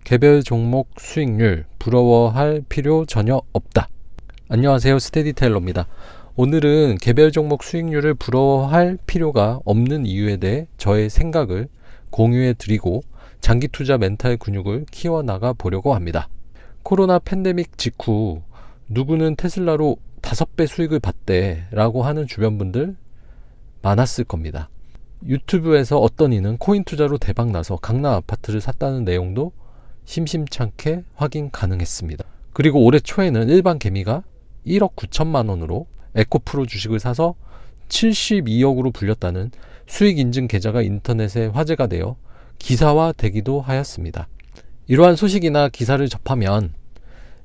개별 종목 수익률 부러워할 필요 전혀 없다. 안녕하세요, 스테디테일러입니다. 오늘은 개별 종목 수익률을 부러워할 필요가 없는 이유에 대해 저의 생각을 공유해 드리고 장기 투자 멘탈 근육을 키워나가 보려고 합니다. 코로나 팬데믹 직후 누구는 테슬라로 5배 수익을 봤대 라고 하는 주변 분들 많았을 겁니다. 유튜브에서 어떤 이는 코인 투자로 대박 나서 강남 아파트를 샀다는 내용도 심심찮게 확인 가능했습니다. 그리고 올해 초에는 일반 개미가 1억 9천만 원으로 에코프로 주식을 사서 72억으로 불렸다는 수익 인증 계좌가 인터넷에 화제가 되어 기사화되기도 하였습니다. 이러한 소식이나 기사를 접하면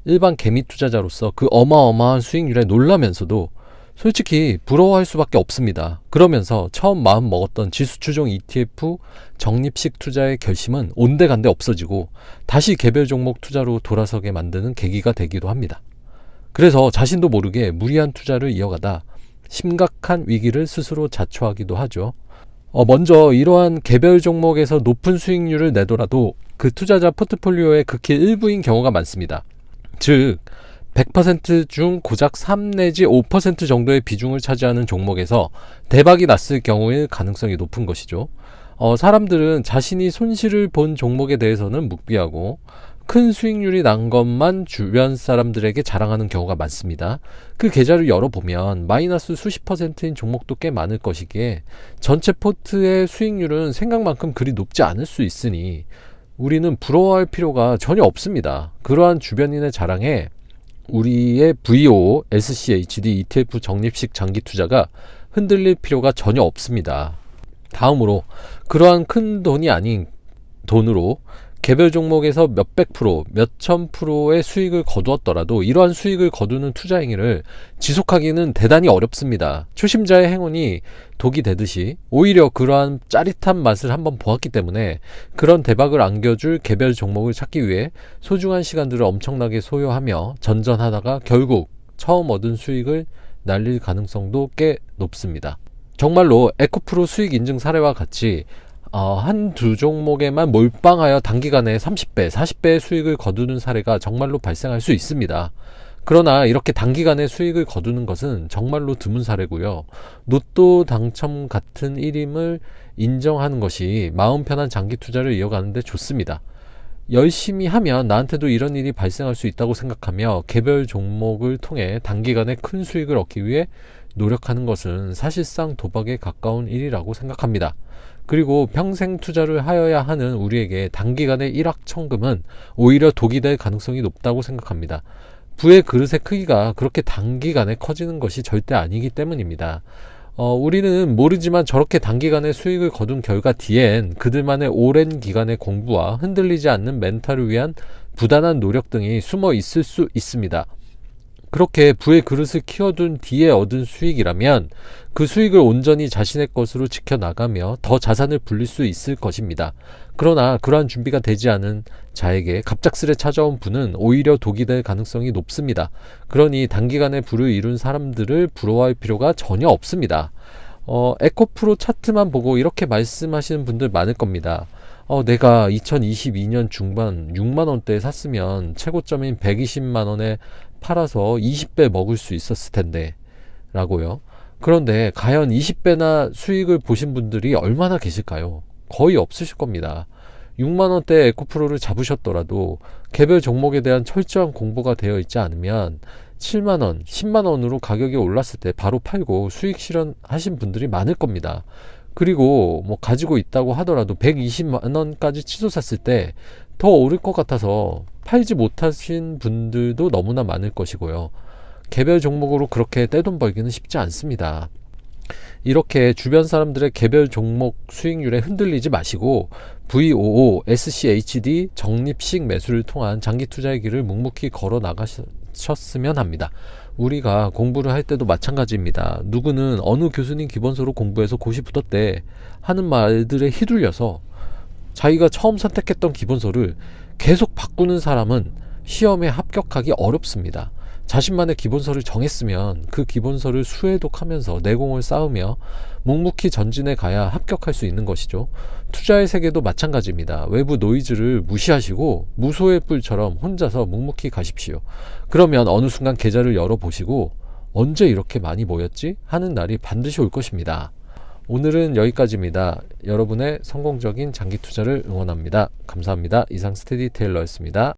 일반 개미 투자자로서 그 어마어마한 수익률에 놀라면서도 솔직히 부러워할 수밖에 없습니다. 그러면서 처음 마음 먹었던 지수 추종 ETF 적립식 투자의 결심은 온데간데 없어지고 다시 개별 종목 투자로 돌아서게 만드는 계기가 되기도 합니다. 그래서 자신도 모르게 무리한 투자를 이어가다 심각한 위기를 스스로 자초하기도 하죠. 먼저 이러한 개별 종목에서 높은 수익률을 내더라도 그 투자자 포트폴리오의 극히 일부인 경우가 많습니다. 즉 100% 중 고작 3 내지 5% 정도의 비중을 차지하는 종목에서 대박이 났을 경우의 가능성이 높은 것이죠. 사람들은 자신이 손실을 본 종목에 대해서는 묵비하고 큰 수익률이 난 것만 주변 사람들에게 자랑하는 경우가 많습니다. 그 계좌를 열어보면 마이너스 수십 %인 종목도 꽤 많을 것이기에 전체 포트의 수익률은 생각만큼 그리 높지 않을 수 있으니 우리는 부러워할 필요가 전혀 없습니다. 그러한 주변인의 자랑에 우리의 VO, SCHD, ETF 적립식 장기 투자가 흔들릴 필요가 전혀 없습니다. 다음으로 그러한 큰 돈이 아닌 돈으로 개별 종목에서 몇백 프로, 몇천 프로의 수익을 거두었더라도 이러한 수익을 거두는 투자 행위를 지속하기는 대단히 어렵습니다. 초심자의 행운이 독이 되듯이 오히려 그러한 짜릿한 맛을 한번 보았기 때문에 그런 대박을 안겨줄 개별 종목을 찾기 위해 소중한 시간들을 엄청나게 소요하며 전전하다가 결국 처음 얻은 수익을 날릴 가능성도 꽤 높습니다. 정말로 에코프로 수익 인증 사례와 같이 한두 종목에만 몰빵하여 단기간에 30배, 40배의 수익을 거두는 사례가 정말로 발생할 수 있습니다. 그러나 이렇게 단기간에 수익을 거두는 것은 정말로 드문 사례고요. 로또 당첨 같은 일임을 인정하는 것이 마음 편한 장기 투자를 이어가는 데 좋습니다. 열심히 하면 나한테도 이런 일이 발생할 수 있다고 생각하며 개별 종목을 통해 단기간에 큰 수익을 얻기 위해 노력하는 것은 사실상 도박에 가까운 일이라고 생각합니다. 그리고 평생 투자를 하여야 하는 우리에게 단기간의 일확천금은 오히려 독이 될 가능성이 높다고 생각합니다. 부의 그릇의 크기가 그렇게 단기간에 커지는 것이 절대 아니기 때문입니다. 우리는 모르지만 저렇게 단기간에 수익을 거둔 결과 뒤엔 그들만의 오랜 기간의 공부와 흔들리지 않는 멘탈을 위한 부단한 노력 등이 숨어 있을 수 있습니다. 그렇게 부의 그릇을 키워둔 뒤에 얻은 수익이라면 그 수익을 온전히 자신의 것으로 지켜나가며 더 자산을 불릴 수 있을 것입니다. 그러나 그러한 준비가 되지 않은 자에게 갑작스레 찾아온 부는 오히려 독이 될 가능성이 높습니다. 그러니 단기간에 부를 이룬 사람들을 부러워할 필요가 전혀 없습니다. 에코프로 차트만 보고 이렇게 말씀하시는 분들 많을 겁니다. 내가 2022년 중반 6만원대에 샀으면 최고점인 120만원에 팔아서 20배 먹을 수 있었을 텐데 라고요. 그런데 과연 20배나 수익을 보신 분들이 얼마나 계실까요? 거의 없으실 겁니다. 6만원대 에코프로를 잡으셨더라도 개별 종목에 대한 철저한 공부가 되어 있지 않으면 7만원, 10만원으로 가격이 올랐을 때 바로 팔고 수익 실현하신 분들이 많을 겁니다. 그리고 가지고 있다고 하더라도 120만원까지 치솟았을 때 더 오를 것 같아서 팔지 못하신 분들도 너무나 많을 것이고요. 개별 종목으로 그렇게 떼돈 벌기는 쉽지 않습니다. 이렇게 주변 사람들의 개별 종목 수익률에 흔들리지 마시고 VOO, SCHD 적립식 매수를 통한 장기 투자의 길을 묵묵히 걸어 나가셨으면 합니다. 우리가 공부를 할 때도 마찬가지입니다. 누구는 어느 교수님 기본서로 공부해서 고시 붙었대 하는 말들에 휘둘려서 자기가 처음 선택했던 기본서를 계속 바꾸는 사람은 시험에 합격하기 어렵습니다. 자신만의 기본서를 정했으면 그 기본서를 수해독하면서 내공을 쌓으며 묵묵히 전진해 가야 합격할 수 있는 것이죠. 투자의 세계도 마찬가지입니다. 외부 노이즈를 무시하시고 무소의 뿔처럼 혼자서 묵묵히 가십시오. 그러면 어느 순간 계좌를 열어보시고 언제 이렇게 많이 모였지? 하는 날이 반드시 올 것입니다. 오늘은 여기까지입니다. 여러분의 성공적인 장기 투자를 응원합니다. 감사합니다. 이상 스테디테일러였습니다.